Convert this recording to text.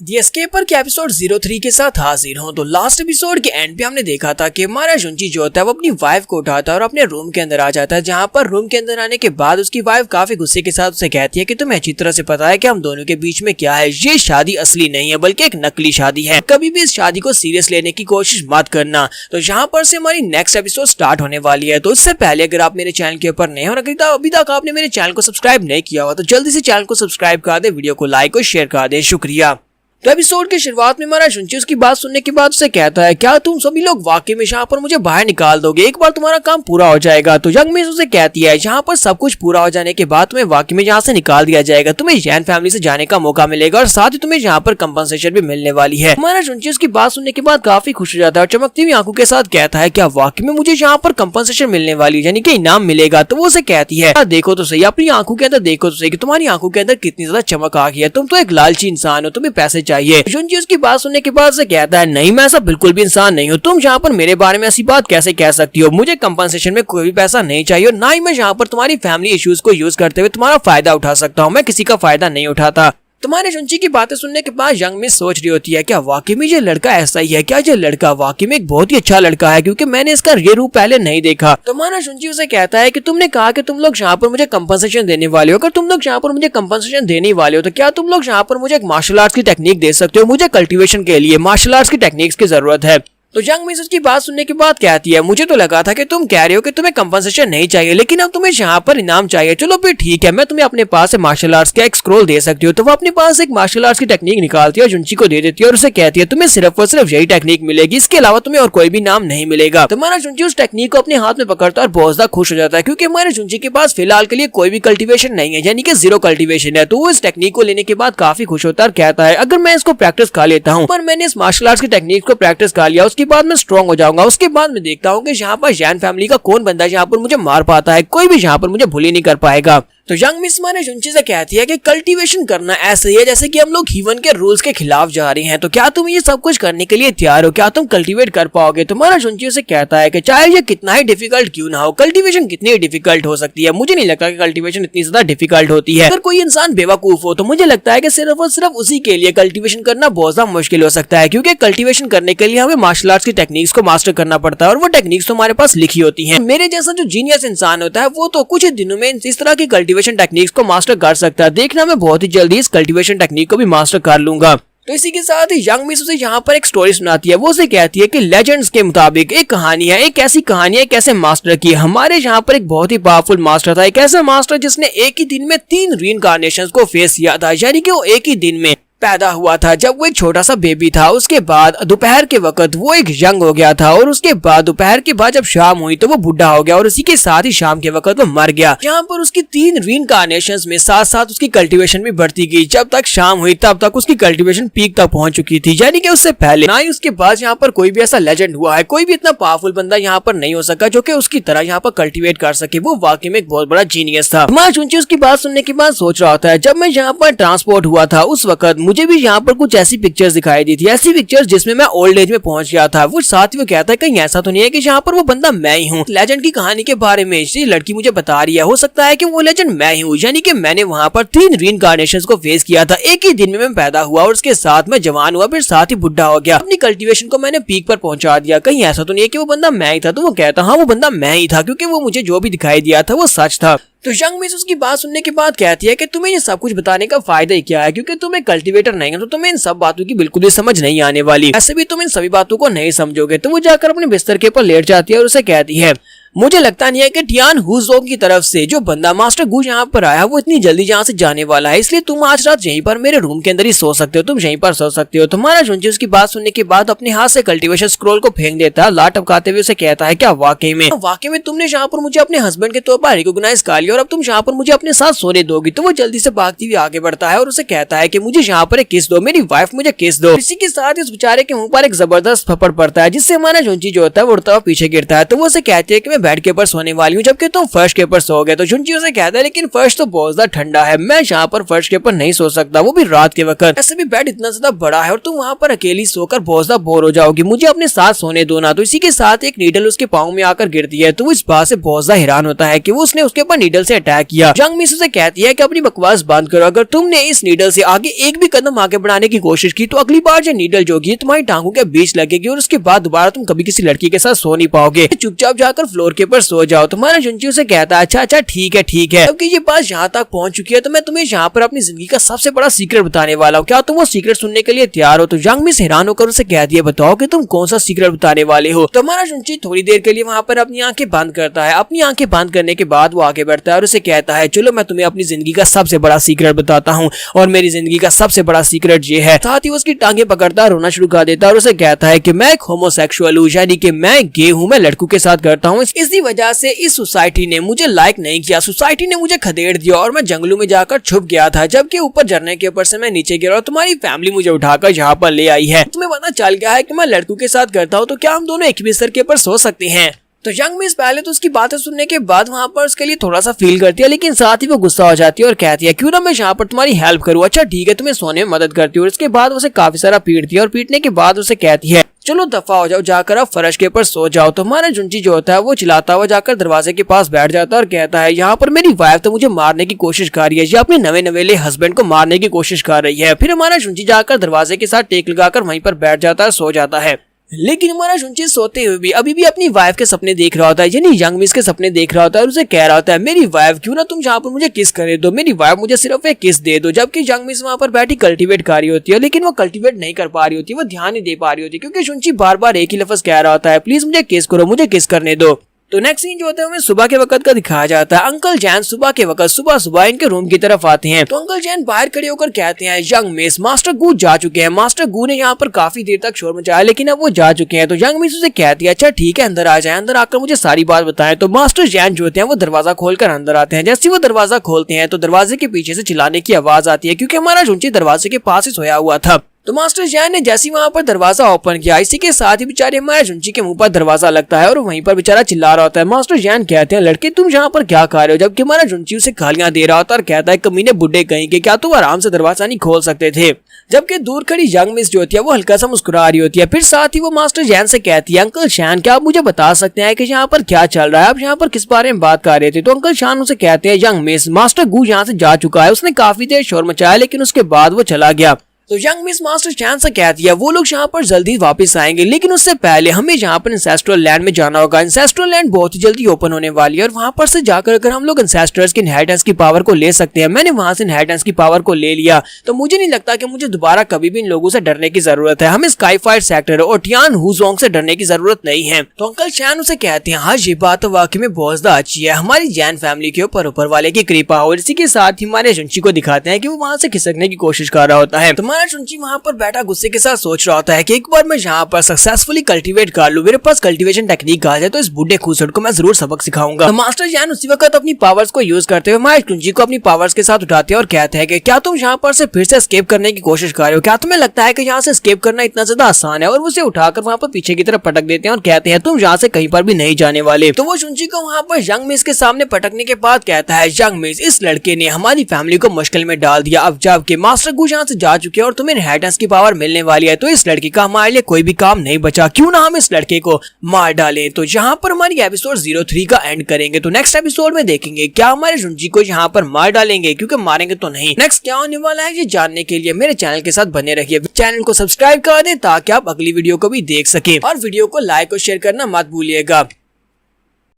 दी एस्केपर के एपिसोड 03 के साथ हाजिर हूँ। तो लास्ट एपिसोड के एंड पे हमने देखा था कि हमारा जुंजी जो होता है वो अपनी वाइफ को उठाता है और अपने रूम के अंदर आ जाता है, जहाँ पर रूम के अंदर आने के बाद उसकी वाइफ काफी गुस्से के साथ उसे कहती है कि तुम्हें अच्छी तरह से पता है कि हम दोनों के बीच में क्या है, ये शादी असली नहीं है बल्कि एक नकली शादी है, कभी भी इस शादी को सीरियस लेने की कोशिश मत करना। तो यहाँ पर से हमारी नेक्स्ट एपिसोड स्टार्ट होने वाली है। तो इससे पहले अगर आप मेरे चैनल के ऊपर नए हो और अभी तक आपने मेरे चैनल को सब्सक्राइब नहीं किया हुआ तो जल्दी से चैनल को सब्सक्राइब कर दे, वीडियो को लाइक और शेयर कर दे, शुक्रिया। तो एपिसोड के शुरुआत में हमारा जुंजी उसकी बात सुनने के बाद उसे कहता है, क्या तुम सभी लोग वाकई में यहाँ पर मुझे बाहर निकाल दोगे, एक बार तुम्हारा काम पूरा हो जाएगा। तो यंग मिस उसे कहती है, यहाँ पर सब कुछ पूरा हो जाने के बाद तुम्हें वाकई में यहाँ से निकाल दिया जाएगा, तुम्हें जैन फैमिली से जाने का मौका मिलेगा और साथ ही तुम्हें यहाँ पर कंपनसेशन भी मिलने वाली है। हमारा जुंजी उसकी बात सुनने के बाद काफी खुश हो जाता है और चमकती हुई आंखों के साथ कहता है, क्या वाकई में मुझे यहाँ पर कंपनसेशन मिलने वाली है, यानी कि इनाम मिलेगा। तो वो उसे कहती है, देखो तो सही, अपनी आंखों के अंदर देखो तो सही कि तुम्हारी आंखों के अंदर कितनी ज्यादा चमक आ गई है, तुम तो एक लालची इंसान हो, तुम्हें पैसे चाहिए। जुंजी की बात सुनने के बाद से कहता है, नहीं मैं ऐसा बिल्कुल भी इंसान नहीं हूँ, तुम यहाँ पर मेरे बारे में ऐसी बात कैसे कह सकती हो, मुझे कंपनसेशन में कोई भी पैसा नहीं चाहिए और ना ही मैं यहाँ पर तुम्हारी फैमिली इश्यूज को यूज करते हुए तुम्हारा फायदा उठा सकता हूँ, मैं किसी का फायदा नहीं उठाता। तुम्हारे जुंजी की बातें सुनने के बाद यंग मिस सोच रही होती है, क्या वाकई में ये लड़का ऐसा ही है, क्या ये लड़का वाकई में एक बहुत ही अच्छा लड़का है, क्योंकि मैंने इसका ये रूप पहले नहीं देखा। तुम्हारा जुंजी उसे कहता है कि तुमने कहा कि तुम लोग यहाँ पर मुझे कंपनसेशन देने वाले हो, अगर तुम लोग यहाँ पर मुझे कंपनसेशन देने वाले हो तो क्या तुम लोग यहाँ पर मुझे एक मार्शल आर्ट्स की टेक्निक दे सकते हो, मुझे कल्टीवेशन के लिए मार्शल आर्ट्स की टेक्निक्स की जरूरत है। तो यंग मिस उसकी बात सुनने के बाद कहती है, मुझे तो लगा था कि तुम कह रहे हो कि तुम्हें कंपनसेशन नहीं चाहिए लेकिन अब तुम्हें यहाँ पर इनाम चाहिए, चलो फिर ठीक है, मैं तुम्हें अपने पास से मार्शल आर्ट्स का एक स्क्रोल दे सकती हूँ। तो वो अपने पास एक मार्शल आर्ट्स की टेक्निक निकालती है और जुंजी को दे देती है और उसे कहती है, तुम्हें सिर्फ और सिर्फ यही टेक्निक मिलेगी, इसके अलावा तुम्हें और कोई भी इनाम नहीं मिलेगा। तुम्हारा जुंजी उस टेक्निक को अपने हाथ में पकड़ता है और बहुत ज्यादा खुश हो जाता है, क्योंकि हमारे जुंजी के पास फिलहाल के लिए कोई भी कल्टीवेशन नहीं है, यानी कि जीरो कल्टीवेशन है। तो वो इस टेक्निक को लेने के बाद काफी खुश होता है और कहता है, अगर मैं इसको प्रैक्टिस कर लेता हूँ, पर मैंने इस मार्शल आर्ट्स की टेक्निक को प्रैक्टिस कर लिया, उसके बाद मैं स्ट्रॉन्ग हो जाऊंगा, उसके बाद मैं देखता हूँ कि यहाँ पर जैन फैमिली का कौन बंदा है यहाँ पर मुझे मार पाता है, कोई भी यहाँ पर मुझे भूल ही नहीं कर पाएगा। तो यंग मिस हमारे जुंजी से कहती है कि कल्टीवेशन करना ऐसे ही है जैसे कि हम लोग ह्यूमन के रूल्स के खिलाफ जा रहे हैं, तो क्या तुम ये सब कुछ करने के लिए तैयार हो, क्या तुम कल्टीवेट कर पाओगे। तुम्हारा जुंजी से कहता है कि चाहे ये कितना ही डिफिकल्ट क्यों ना हो, कल्टीवेशन कितनी डिफिकल्ट हो सकती है, मुझे नहीं लगता कि कल्टीवेशन इतनी ज्यादा डिफिकल्ट होती है। अगर कोई इंसान बेवकूफ हो तो मुझे लगता है कि सिर्फ और सिर्फ उसी के लिए कल्टीवेशन करना बहुत ज्यादा मुश्किल हो सकता है, क्योंकि कल्टीवेशन करने के लिए हमें मार्शल आर्ट्स की टेक्निक्स को मास्टर करना पड़ता है और वो टेक्निक्स तो हमारे पास लिखी होती है। मेरे जैसा जो जीनियस इंसान होता है वो तो कुछ ही दिनों में इस तरह की कल्टीवेशन टेक्निक्स को मास्टर कर सकता है। देखना मैं बहुत ही जल्दी इस कल्टीवेशन टेक्निक को भी मास्टर कर लूंगा। तो इसी के साथ ही यंग मिस उसे यहाँ पर एक स्टोरी सुनाती है। वो उसे कहती है कि लेजेंड्स के मुताबिक एक कहानी है, एक ऐसी कहानी है एक ऐसे मास्टर की। हमारे यहाँ पर एक बहुत ही पावरफुल मास्टर था, एक ऐसा मास्टर जिसने एक ही दिन में 3 रीइंकार्नेशंस को फेस किया था, यानी कि वो एक ही दिन में पैदा हुआ था जब वो एक छोटा सा बेबी था, उसके बाद दोपहर के वक्त वो एक यंग हो गया था और उसके बाद दोपहर के बाद जब शाम हुई तो वो बुढ़ा हो गया और उसी के साथ ही शाम के वक्त वो मर गया। यहाँ पर उसकी 3 रीइंकार्नेशंस में साथ साथ उसकी कल्टीवेशन भी बढ़ती गई, जब तक शाम हुई तब तक उसकी कल्टीवेशन पीक तक पहुंच चुकी थी, यानी कि उससे पहले ना ही उसके बाद यहाँ पर कोई भी ऐसा लेजेंड हुआ है, कोई भी इतना पावरफुल बंदा यहाँ पर नहीं हो सका जो कि उसकी तरह यहाँ पर कल्टीवेट कर सके। वो वाकई में एक बहुत बड़ा जीनियस था। मैं जुंजी उसकी बात सुनने के बाद सोच रहा था, जब मैं यहाँ पर ट्रांसपोर्ट हुआ था उस वक्त मुझे भी यहाँ पर कुछ ऐसी पिक्चर्स दिखाई दी थी, ऐसी पिक्चर्स जिसमें मैं ओल्ड एज में पहुंच गया था। वो साथ ही वो कहता है कहीं ऐसा तो नहीं है कि यहाँ पर वो बंदा मैं ही हूँ। लेजेंड की कहानी के बारे में ये लड़की मुझे बता रही है, हो सकता है कि वो लेजेंड मैं ही हूँ, यानी कि मैंने वहाँ पर 3 रीइंकार्नेशंस को फेस किया था, एक ही दिन में मैं पैदा हुआ और उसके साथ मैं जवान हुआ, फिर साथ ही बुढ़ा हो गया, अपनी कल्टीवेशन को मैंने पीक पर पहुंचा दिया। कहीं ऐसा तो नहीं है कि वो बंदा मैं ही था। तो वो कहता हाँ वो बंदा मैं ही था, क्योंकि वो मुझे जो भी दिखाई दिया था वो सच था। तो यंग मिस उसकी बात सुनने के बाद कहती है कि तुम्हें ये सब कुछ बताने का फायदा ही क्या है, क्योंकि तुम एक कल्टीवेटर नहीं हो तो तुम्हें इन सब बातों की बिल्कुल भी समझ नहीं आने वाली, ऐसे भी तुम इन सभी बातों को नहीं समझोगे। तो वो जाकर अपने बिस्तर के ऊपर लेट जाती है और उसे कहती है, मुझे लगता नहीं है कि टियान हुजोंग की तरफ से जो बंदा मास्टर गू यहाँ पर आया वो इतनी जल्दी यहाँ से जाने वाला है, इसलिए तुम आज रात यहीं पर मेरे रूम के अंदर ही सो सकते हो, तुम यहीं पर सो सकते हो। तुम्हारा जुंजी उसकी बात सुनने के बाद अपने हाथ से कल्टीवेशन स्क्रोल को फेंक देता है, लाट टपकाते हुए उसे कहता है, क्या वाकई में तुमने यहाँ पर मुझे अपने हस्बैंड के तौर पर रिकॉग्नाइज कर लिया और अब तुम यहाँ पर मुझे अपने साथ सोने दोगी। तो वो जल्दी से भागती हुई आगे बढ़ता है और उसे कहता है कि मुझे यहाँ पर एक किस दो, मेरी वाइफ मुझे किस दो। इसी के साथ इस बेचारे के मुंह पर एक जबरदस्त थप्पड़ पड़ता है, जिससे हमारा जुंजी जो होता है वो उड़ता हुआ पीछे गिरता है। तो वो उसे कहती है कि मैं मैं बेड के ऊपर सोने वाली हूँ जबकि तुम फर्श के ऊपर सो गए। तो जुनची उसे कहता है लेकिन फर्श तो बहुत ज्यादा ठंडा है, मैं यहाँ पर फर्श के ऊपर नहीं सो सकता, वो भी रात के वक्त। ऐसे भी बेड इतना ज्यादा बड़ा है और तुम वहाँ पर अकेली सोकर बहुत ज्यादा बोर हो जाओगी, मुझे अपने साथ सोने दो ना। तो इसी के साथ एक नीडल उसके पाँव में आकर गिरती है। तो वो इस बात से बहुत ज्यादा हैरान होता है कि वो उसने उसके ऊपर नीडल से अटैक किया। जंग मिस उसे कहती है कि अपनी बकवास बंद करो, अगर तुमने इस नीडल से आगे एक भी कदम आगे बढ़ाने की कोशिश की तो अगली बार जो नीडल जो होगी तुम्हारी टांगों के बीच लगेगी और उसके बाद दोबारा तुम कभी किसी लड़की के साथ सो नहीं पाओगे, चुपचाप जाकर फ्लोर के ऊपर सो जाओ। तुम्हारा जुनची उसे कहता है अच्छा ठीक है। जबकि ये बात यहाँ तक पहुँच चुकी है तो मैं तुम्हें यहाँ पर अपनी जिंदगी का सबसे बड़ा सीक्रेट बताने वाला हूँ, क्या तुम वो सीक्रेट सुनने के लिए तैयार हो? तो जंग मिस हैरान होकर उसे कहती है बताओ कि तुम कौन सा सीक्रेट बताने वाले हो। तो हमारा जुनची थोड़ी देर के लिए वहाँ पर अपनी आंखें बंद करता है। अपनी आंखें बंद करने के बाद वो आगे बढ़ता है और उसे कहता है चलो मैं तुम्हें अपनी जिंदगी का सबसे बड़ा सीक्रेट बताता हूँ, और मेरी जिंदगी का सबसे बड़ा सीक्रेट ये है। साथ ही उसकी टांगे पकड़ता रोना शुरू कर देता है और उसे कहता है कि मैं एक होमोसेक्सुअल हूँ, यानी कि मैं गे हूँ, मैं लड़कों के साथ करता हूँ। इसी वजह से इस सोसाइटी ने मुझे लाइक नहीं किया, सोसाइटी ने मुझे खदेड़ दिया और मैं जंगलों में जाकर छुप गया था। जबकि ऊपर झरने के ऊपर से मैं नीचे गिरा और तुम्हारी फैमिली मुझे उठाकर यहाँ पर ले आई है। तुम्हें पता चल गया है कि मैं लड़कों के साथ करता हूँ, तो क्या हम दोनों एक बिस्तर के ऊपर सो सकते हैं? तो यंग मिस पहले तो उसकी बातें सुनने के बाद वहाँ पर उसके लिए थोड़ा सा फील करती है, लेकिन साथ ही वो गुस्सा हो जाती है और कहती है क्यों ना मैं यहाँ पर तुम्हारी हेल्प करूँ। अच्छा ठीक है, तुम्हें सोने में मदद करती हूँ। और इसके बाद उसे काफी सारा पीटती है और पीटने के बाद उसे कहती है चलो दफा हो जाओ, जाकर आप फर्श के ऊपर सो जाओ। तो हमारा जुनची जो होता है वो चिल्लाता हुआ जाकर दरवाजे के पास बैठ जाता है और कहता है यहाँ पर मेरी वाइफ तो मुझे मारने की कोशिश कर रही है, ये अपने नवे नवेले हस्बैंड को मारने की कोशिश कर रही है। फिर हमारा जुनची जाकर दरवाजे के साथ टेक लगाकर वहीं पर बैठ जाता है, सो जाता है। लेकिन हमारा जुनची सोते हुए भी अभी भी अपनी वाइफ के सपने देख रहा होता है, यानी यंग मिस के सपने देख रहा होता है और उसे कह रहा होता है मेरी वाइफ क्यों ना तुम यहाँ पर मुझे किस करे दो, मेरी वाइफ मुझे सिर्फ एक किस दे दो। जबकि यंग मिस वहाँ पर बैठी कल्टीवेट कर रही होती है, लेकिन वो कल्टीवेट नहीं कर पा रही होती, वो ध्यान नहीं दे पा रही होती क्योंकि जुनची बार बार एक ही लफ्ज कह रहा होता है प्लीज मुझे किस करो, मुझे किस करने दो। तो नेक्स्ट सीन जो होता है हमें सुबह के वक्त का दिखाया जाता है। अंकल जैन सुबह के वक्त सुबह इनके रूम की तरफ आते हैं। तो अंकल जैन बाहर खड़े होकर कहते हैं यंग मिस मास्टर गू जा चुके हैं। मास्टर गू ने यहाँ पर काफी देर तक शोर मचाया लेकिन अब वो जा चुके हैं। तो यंग मिस उसे कहती है अच्छा ठीक है अंदर आ जाए, अंदर आकर मुझे सारी बात बताएं। तो मास्टर जैन जो होते हैं वो दरवाजा खोलकर अंदर आते हैं। जैसे वो दरवाजा खोलते हैं तो दरवाजे के पीछे से चिल्लाने की आवाज आती है क्योंकि हमारा जुनची दरवाजे के पास ही सोया हुआ था। तो मास्टर जैन ने जैसे ही वहाँ पर दरवाजा ओपन किया, इसी के साथ ही बेचारे हमारे जुनची के मुंह पर दरवाजा लगता है और वहीं पर बेचारा चिल्ला रहा होता है। मास्टर जैन कहते हैं लड़के तुम यहाँ पर क्या खा रहे हो, जबकि हमारा जुनची उसे गालियां दे रहा होता है और कहता है कमीने बुड्ढे कहेंगे, क्या तुम आराम से दरवाजा नहीं खोल सकते थे। जबकि दूर खड़ी यंग मिस जो होती है वो हल्का सा मुस्कुरा रही होती है। फिर साथ ही वो मास्टर जैन से कहती है अंकल शैन क्या आप मुझे बता सकते हैं कि यहाँ पर क्या चल रहा है, आप यहाँ पर किस बारे में बात कर रहे थे। तो अंकल शैन उसे कहते हैं यंग मिस मास्टर गू यहाँ से जा चुका है, उसने काफी देर शोर मचाया लेकिन उसके बाद वो चला गया। तो यंग मिस मास्टर चैन से कहती है वो लोग यहाँ पर जल्दी वापस आएंगे लेकिन उससे पहले हमें यहाँ पर इंसेस्ट्रल लैंड में जाना होगा। इंसेस्ट्रल लैंड बहुत ही जल्दी ओपन होने वाली है और वहाँ पर से जाकर अगर हम लोग इंसेस्टर्स की इनहेरिटेंस की पावर को ले सकते हैं। मैंने वहाँ से इनहेरिटेंस की पावर को ले लिया तो मुझे नहीं लगता कि मुझे दोबारा कभी भी इन लोगों से डरने की जरूरत है। हमें स्काई फायर सेक्टर और टियान हुजोंग से डरने की जरूरत नहीं है। तो अंकल चैन उसे कहते हैं हाँ ये बात तो वाकई में बहुत ज्यादा अच्छी है, हमारी जैन फैमिली के ऊपर वाले की कृपा हो। इसी के साथ ही हमारे जुनची को दिखाते हैं कि वो वहाँ से खिसकने की कोशिश कर रहा होता है। तुम्हारा जुनची वहाँ पर बैठा गुस्से के साथ सोच रहा होता है कि एक बार मैं यहाँ पर सक्सेसफुली कल्टीवेट कर लूं, मेरे पास कल्टीवेशन टेक्निक आ जाए तो इस बूढ़े खूसट को मैं जरूर सबक सिखाऊंगा। तो मास्टर जैन उसी वक्त अपनी पावर्स को यूज करते हुए हमारे जुनची को अपनी पावर्स के साथ उठाते हैं और कहते हैं कि क्या तुम यहाँ पर से फिर से एस्केप करने की कोशिश कर रहे हो, क्या तुम्हें लगता है कि यहाँ से एस्केप करना इतना ज्यादा आसान है। और उसे उठाकर वहाँ पर पीछे की तरफ पटक देते हैं और कहते हैं तुम यहाँ से कहीं पर भी नहीं जाने वाले। तो वो जुनची को वहाँ पर यंग मिस के सामने पटकने के बाद कहता है यंग मिस इस लड़के ने हमारी फैमिली को मुश्किल में डाल दिया, अब जबकि मास्टर गू यहाँ से जा चुके हैं और तुम्हें इनहेरिटेंस की पावर मिलने वाली है तो इस लड़के का हमारे लिए कोई भी काम नहीं बचा, क्यों ना हम इस लड़के को मार डालें। तो यहाँ पर हमारी एपिसोड 03 का एंड करेंगे। तो नेक्स्ट एपिसोड में देखेंगे क्या हमारे जुनची को यहाँ पर मार डालेंगे, क्योंकि मारेंगे तो नहीं। नेक्स्ट क्या होने वाला है ये जानने के लिए मेरे चैनल के साथ बने रहिए। चैनल को सब्सक्राइब कर दें ताकि आप अगली वीडियो को भी देख सके और वीडियो को लाइक और शेयर करना मत भूलिएगा।